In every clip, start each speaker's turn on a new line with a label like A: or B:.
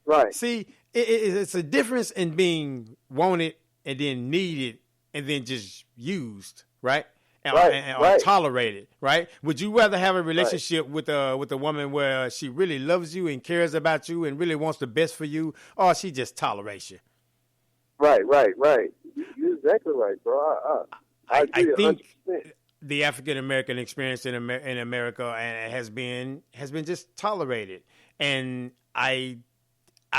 A: Right.
B: See, it's a difference in being wanted and then needed and then just used, right?
A: Right.
B: Or
A: Right.
B: tolerated, right? Would you rather have a
A: Right.
B: relationship with a woman where she really loves you and cares about you and really wants the best for you, or she just tolerates you?
A: Right. Right. Right. You're exactly right, bro. I
B: I
A: agree a hundred
B: think
A: percent.
B: the African American experience in America and has been just tolerated, and I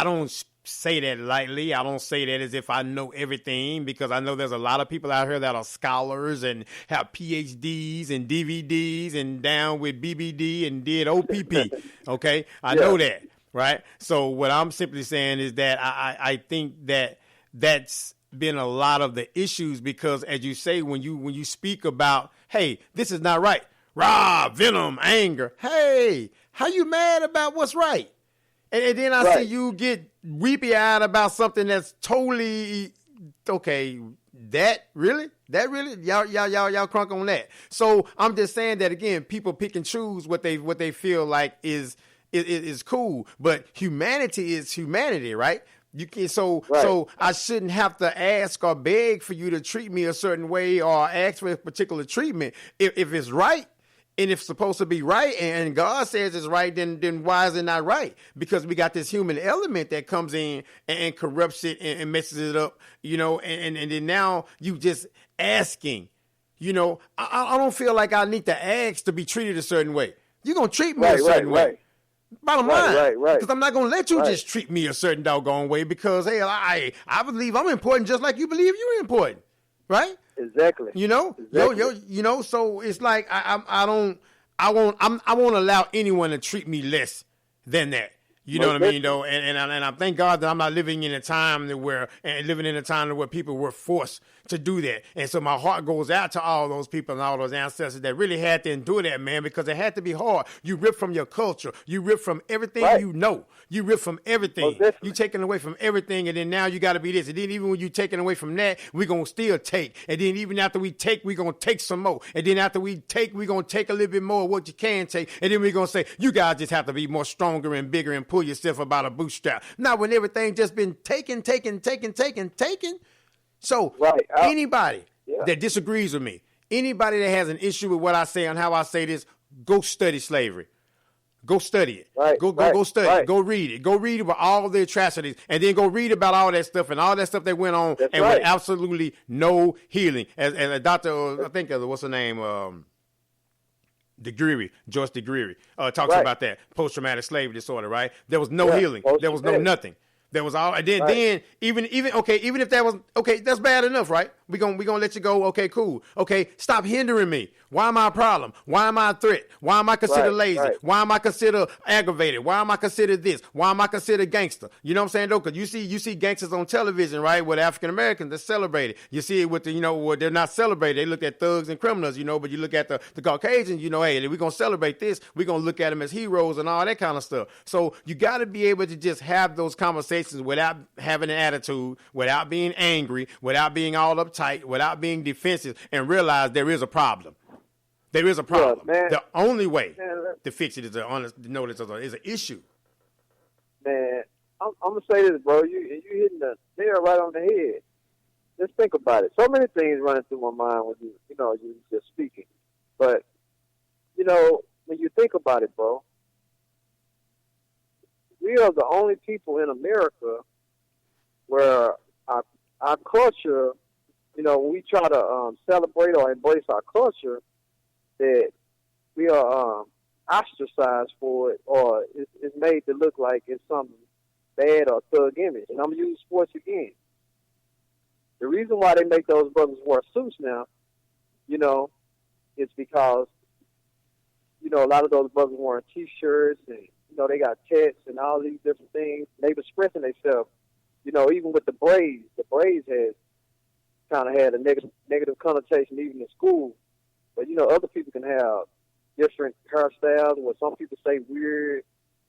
B: don't say that lightly. I don't say that as if I know everything, because I know there's a lot of people out here that are scholars and have PhDs and DVDs and down with BBD and did OPP. Okay, I
A: Yeah.
B: know that, right? So what I'm simply saying is that I think that that's been a lot of the issues, because as you say, when you speak about, hey, this is not right, rah, venom, anger, hey, how you mad about what's right? And then I see
A: Right.
B: you get weepy eyed about something that's totally okay. That really, y'all crunk on that. So I'm just saying that again, people pick and choose what they feel like is cool. But humanity is humanity, right? You can
A: Right.
B: so I shouldn't have to ask or beg for you to treat me a certain way or ask for a particular treatment. If it's right, and if it's supposed to be right, and God says it's right, then why is it not right? Because we got this human element that comes in and corrupts it and messes it up, and then now you just asking, I don't feel like I need to ask to be treated a certain way. You're going to treat me a
A: Right. Right.
B: certain way.
A: Right.
B: Bottom
A: Right.
B: line,
A: Right. Right.
B: because I'm not going to let you
A: Right.
B: just treat me a certain doggone way, because, hey, I believe I'm important just like you believe you're important, right?
A: Exactly. Exactly.
B: So it's like I won't allow anyone to treat me less than that. You know
A: Most
B: what I mean,
A: definitely.
B: though, and I thank God that I'm not living in a time where people were forced to do that. And so my heart goes out to all those people and all those ancestors that really had to endure that, man, because it had to be hard. You rip from your culture, you rip from everything
A: Right.
B: you know, you rip from
A: Most
B: everything. You
A: definitely.
B: taking away from everything, and then now you got to be this. And then even when you taking away from that, we gonna still take. And then even after we take, we gonna take some more. And then after we take, we gonna take a little bit more of what you can take. And then we gonna say, you guys just have to be more stronger and bigger and pull yourself about a bootstrap. Not when everything just been taken. So
A: Right.
B: anybody
A: Yeah.
B: that disagrees with me, anybody that has an issue with what I say and how I say this, go study slavery. Go study it.
A: Right.
B: Go
A: Right.
B: study it.
A: Right.
B: Go read it. Go read about all the atrocities, and then go read about all that stuff that went on,
A: That's
B: and
A: right.
B: with absolutely no healing. As a doctor, I think what's her name, Joyce DeGreary, talks
A: Right.
B: about that post-traumatic slave disorder. Right? There was no
A: Yeah.
B: healing.
A: Most
B: There was no
A: definitely.
B: nothing. There was all, and then,
A: Right.
B: even if that was okay, that's bad enough, right? We gonna let you go. Okay, cool. Okay, stop hindering me. Why am I a problem? Why am I a threat? Why am I considered
A: Right.
B: lazy?
A: Right.
B: Why am I considered aggravated? Why am I considered this? Why am I considered gangster? You know what I'm saying, though? Because you see gangsters on television, right? With African Americans, they're celebrated. You see it with where they're not celebrated. They look at thugs and criminals, but you look at the Caucasians, hey, we're gonna celebrate this. We're gonna look at them as heroes and all that kind of stuff. So you got to be able to just have those conversations without having an attitude, without being angry, without being all uptight, without being defensive, and realize there is a problem. There is a problem.
A: man.
B: The only way
A: Man,
B: to fix it is to know that there's an issue.
A: man, I'm gonna say this, bro. You hitting the nail right on the head. Just think about it. So many things running through my mind when you just speaking. But when you think about it, bro, we are the only people in America where our culture, when we try to celebrate or embrace our culture, that we are ostracized for it, or it's made to look like it's something bad or thug image. And I'm going to use sports again. The reason why they make those brothers wear suits now, is because, a lot of those brothers wearing T-shirts and, they got tats and all these different things. They've expressing themselves, even with the braids. The braids has kind of had a negative connotation even in school. But, other people can have different hairstyles, what some people say weird.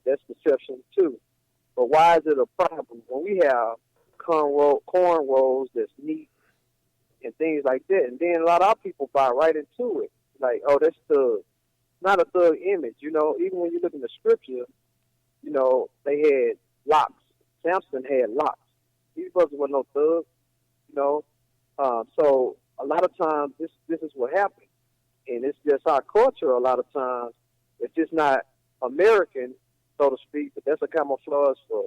A: That's perception, too. But why is it a problem when we have corn rolls that's neat and things like that? And then a lot of our people buy right into it. Like, oh, that's not a thug image. Even when you look in the scripture, they had locks Samson had locks. These brothers were no thugs, you know. So a lot of times this is what happens, and it's just our culture. A lot of times it's just not American, so to speak, but that's a camouflage for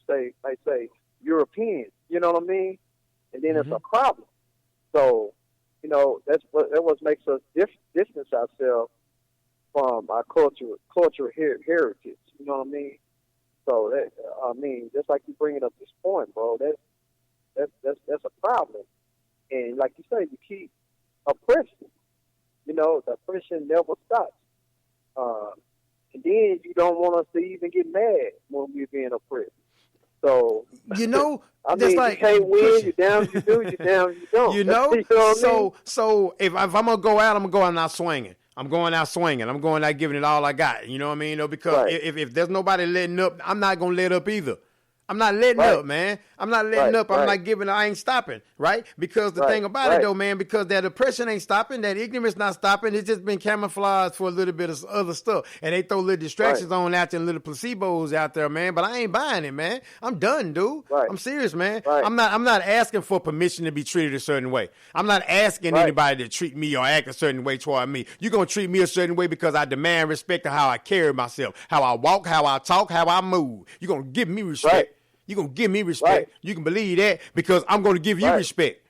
A: like say European. You know what I mean? And then it's a problem. So you know that what makes us distance ourselves from our cultural heritage. You know what I mean? So that just like you bringing up this point, bro. That's a problem. And like you say, you keep oppressing. You know, the oppression never stops. And then you don't want us to even get mad when we're being oppressed. So
B: you know,
A: I mean, like, you can't win. You down, you do. You down, you don't.
B: You know,
A: you know what I mean?
B: So if I'm gonna go out, I'm gonna go out now swinging. I'm going out swinging. I'm going out giving it all I got. You know what I mean? Because if there's nobody letting up, I'm not gonna let up either. I'm not letting up, man. I'm not letting up. I'm not giving. I ain't stopping, right? Because the thing about it, though, man, because that oppression ain't stopping, that ignorance not stopping. It's just been camouflaged for a little bit of other stuff, and they throw little distractions on out there and little placebos out there, man. But I ain't buying it, man. I'm done, dude. I'm serious, man. I'm not asking for permission to be treated a certain way. I'm not asking anybody to treat me or act a certain way toward me. You're gonna treat me a certain way because I demand respect of how I carry myself, how I walk, how I talk, how I move. You're gonna give me respect. You're going to give me respect. You can believe that because I'm going to give you respect.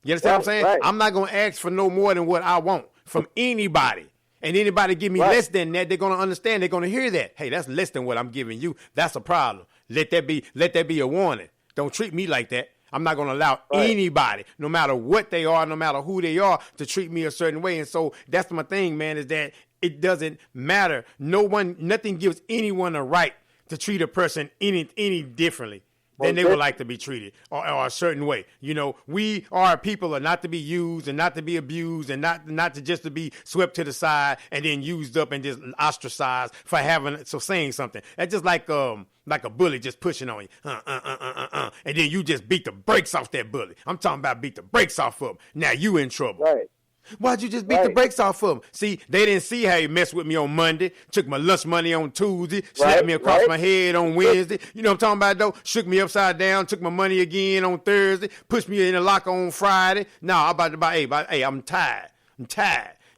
B: You understand what I'm saying? I'm not going to ask for no more than what I want from anybody. And anybody give me less than that, they're going to understand. They're going to hear that. Hey, that's less than what I'm giving you. That's a problem. Let that be a warning. Don't treat me like that. I'm not going to allow anybody, no matter what they are, no matter who they are, to treat me a certain way. And so that's my thing, man, is that it doesn't matter. Nothing gives anyone a right to treat a person any differently than they would like to be treated or a certain way. You know, we are people are not to be used and not to be abused and not to just to be swept to the side and then used up and just ostracized for saying something. That's just like a bully just pushing on you, and then you just beat the brakes off that bully. I'm talking about beat the brakes off of him. Now you in trouble. Right. Why'd you just beat the brakes off of him? See, they didn't see how he messed with me on Monday, took my lunch money on Tuesday, slapped me across my head on Wednesday. You know what I'm talking about, though? Shook me upside down, took my money again on Thursday, pushed me in the locker on Friday. Now, I'm tired.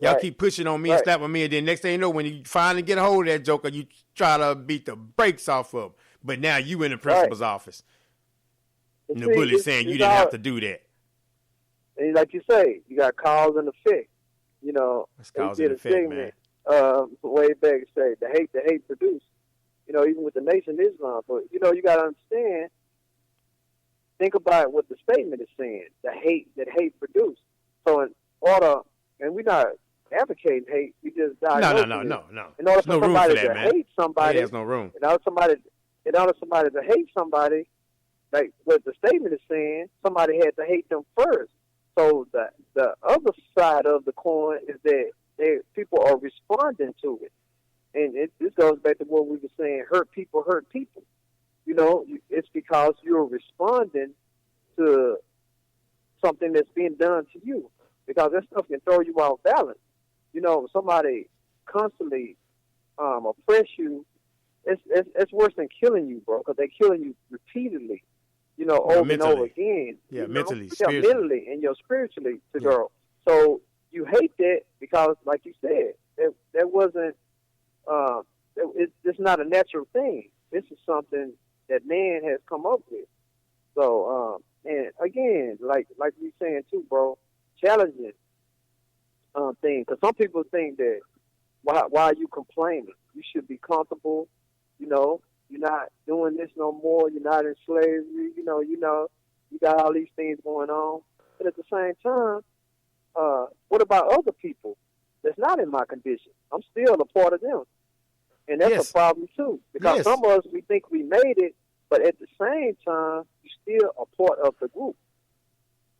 B: Y'all keep pushing on me and slapping me, and then next thing you know, when you finally get a hold of that joker, you try to beat the brakes off of him. But now you in the principal's office. And the bully's saying you didn't have to do that.
A: And like you say, you got cause and effect. You know,
B: they
A: did a segment way back say the hate produced. You know, even with the Nation of Islam. But you know, you got to understand. Think about what the statement is saying. The hate that hate produced. So in order, and we're not advocating hate. We just
B: no.
A: In order for somebody to hate somebody,
B: there's no room.
A: In order for somebody to hate somebody, like what the statement is saying, somebody had to hate them first. So the other side of the coin is that people are responding to it. And this goes back to what we were saying, hurt people. You know, it's because you're responding to something that's being done to you. Because that stuff can throw you off balance. You know, somebody constantly oppress you, it's worse than killing you, bro, because they're killing you repeatedly. You know, over and over again.
B: Yeah, mentally,
A: mentally, and spiritually to girl. So you hate that because, like you said, that wasn't. It's not a natural thing. This is something that man has come up with. So, and again, like we saying too, bro, challenging thing. Because some people think that why are you complaining? You should be comfortable. You know. You're not doing this no more. You're not in slavery. You know, you got all these things going on. But at the same time, what about other people that's not in my condition? I'm still a part of them. And that's a problem, too. Because some of us, we think we made it, but at the same time, you're still a part of the group.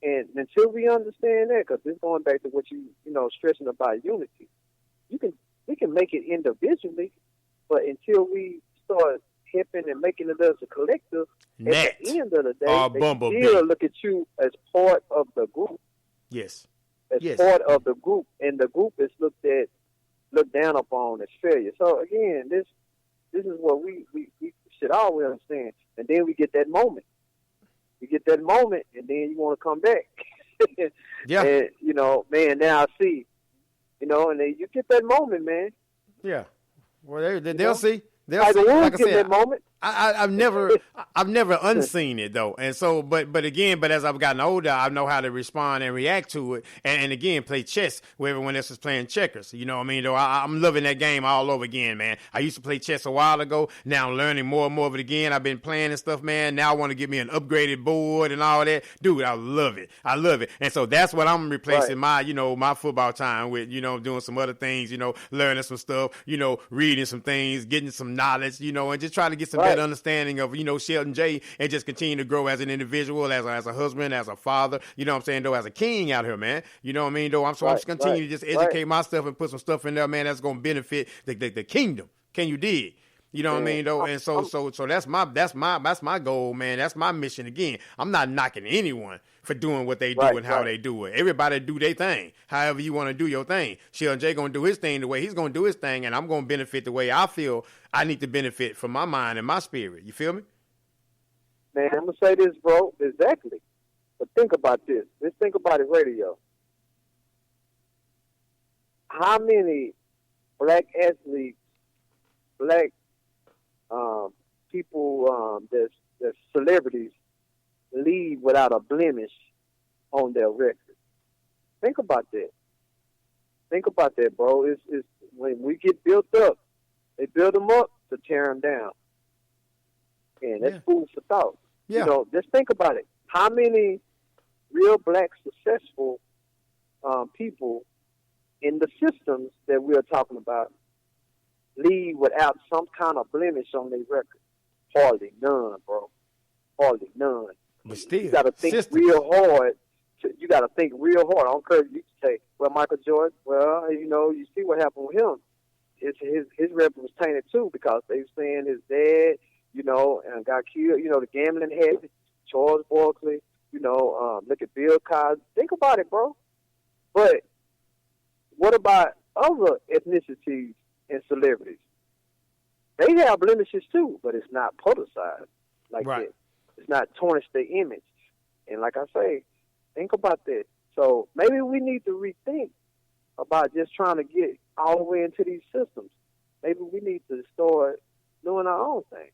A: And until we understand that, because this is going back to what you stressing about unity, we can make it individually, but until we start hipping and making it as a collective, at the end of the day, they still look at you as part of the group.
B: Yes.
A: As part of the group, and the group is looked down upon as failure. So again, this is what we should always understand. and then we get that moment. We get that moment, and then you want to come back.
B: Yeah.
A: And, you know, man, now I see, you know, and then you get that moment, man.
B: Yeah. Well, they'll see. They'll
A: Like
B: see.
A: the
B: Like I
A: Wolves get
B: said,
A: that moment.
B: I've never unseen it though, and so but as I've gotten older, I know how to respond and react to it, and again play chess where everyone else is playing checkers. You know what I mean? Though I'm loving that game all over again, man. I used to play chess a while ago. Now I'm learning more and more of it again. I've been playing and stuff, man. Now I want to get me an upgraded board and all that, dude. I love it. And so that's what I'm replacing my football time with. You know, doing some other things. You know, learning some stuff. You know, reading some things, getting some knowledge. You know, and just trying to get some better understanding of, you know, Shelton J, and just continue to grow as an individual, as a husband, as a father, you know what I'm saying, though, as a king out here, man. You know what I mean, though? I'm just continue to just educate myself and put some stuff in there, man, that's going to benefit the kingdom. Can you dig? You know what I mean, though? And so that's my goal, man. That's my mission. Again, I'm not knocking anyone for doing what they do and how they do it. Everybody do their thing, however you want to do your thing. Shelton J gonna do his thing the way he's gonna do his thing, and I'm gonna benefit the way I feel I need to benefit from my mind and my spirit. You feel me?
A: Man, I'm gonna say this, bro. Exactly. But think about this. Let's think about it, radio. How many black athletes, black people that's celebrities leave without a blemish on their record? Think about that. Think about that, bro. It's when we get built up, they build them up to tear them down. And that's food for thought.
B: Yeah.
A: You know, just think about it. How many real black successful people in the systems that we're talking about leave without some kind of blemish on their record? Hardly none, bro. Hardly none.
B: But still,
A: you got to think real hard. You got to think real hard. I don't care if you say, well, Michael Jordan, well, you know, you see what happened with him. His rep was tainted too, because they were saying his dad, you know, and got killed. You know, the gambling habit, Charles Barkley, you know, look at Bill Cosby. Think about it, bro. But what about other ethnicities and celebrities? They have blemishes too, but it's not publicized like that. It's not tarnished their image. And like I say, think about that. So maybe we need to rethink about just trying to get all the way into these systems. Maybe we need to start doing our own thing.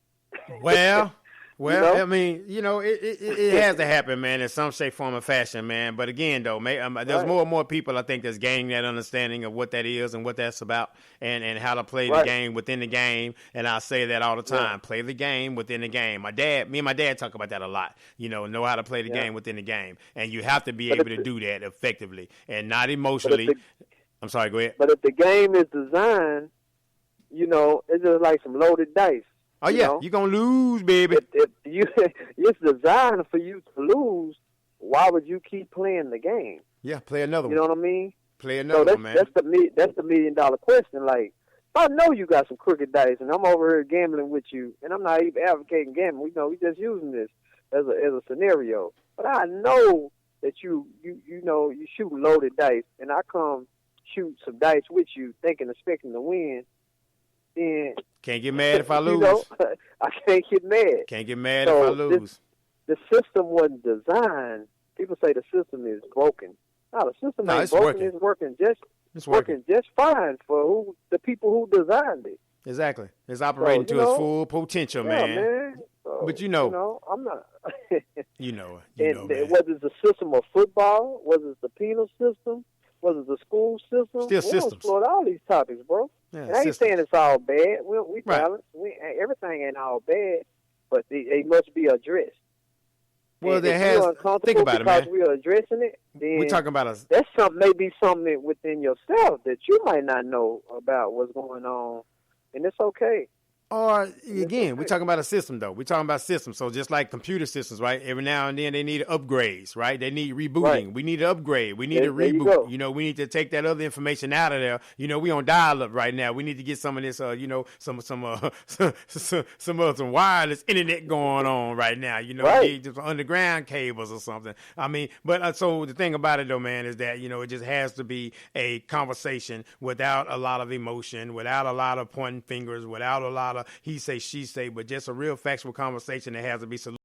B: Well,
A: You know?
B: I mean, you know, it has to happen, man, in some shape, form, or fashion, man. But again, though, there's more and more people, I think, that's gaining that understanding of what that is and what that's about, and how to play the game within the game. And I say that all the time: play the game within the game. Me and my dad talk about that a lot. You know how to play the game within the game, and you have to be able to do that effectively and not emotionally. I'm sorry, go ahead.
A: But if the game is designed, you know, it's just like some loaded dice.
B: Oh, yeah, you're going to lose, baby.
A: If it's designed for you to lose, why would you keep playing the game?
B: Yeah, play another one.
A: You know what I mean?
B: Play another one, man.
A: That's the $1 million question. Like, if I know you got some crooked dice and I'm over here gambling with you, and I'm not even advocating gambling, we just using this as a scenario. But I know that you shoot loaded dice, and I come shoot some dice with you, expecting to win. Then
B: can't get mad if I lose.
A: I can't get mad.
B: Can't get mad if I lose.
A: The system wasn't designed. People say the system is broken. No, the system ain't broken. It's working just fine for the people who designed it.
B: Exactly. It's operating to its full potential, man.
A: So,
B: but
A: I'm not.
B: man.
A: Whether it's the system of football, whether it's the penal system, whether it's the school system,
B: still systems.
A: Explore all these topics, bro.
B: Yeah,
A: I ain't saying it's all bad. We balance. Everything ain't all bad, but they must be addressed.
B: Well,
A: think about it, man. Because we are addressing it, then
B: we're talking about
A: that's maybe something within yourself that you might not know about what's going on, and it's okay.
B: Or, again, we're talking about a system, though. We're talking about systems. So just like computer systems, right? Every now and then they need upgrades, right? They need rebooting. Right. We need to upgrade. We need to reboot. We need to take that other information out of there. We on dial-up right now. We need to get some of this, some wireless internet going on right now. We need some underground cables or something. I mean, but so the thing about it, though, man, is that, it just has to be a conversation without a lot of emotion, without a lot of pointing fingers, without a lot of he say, she say, but just a real factual conversation that has to be solution.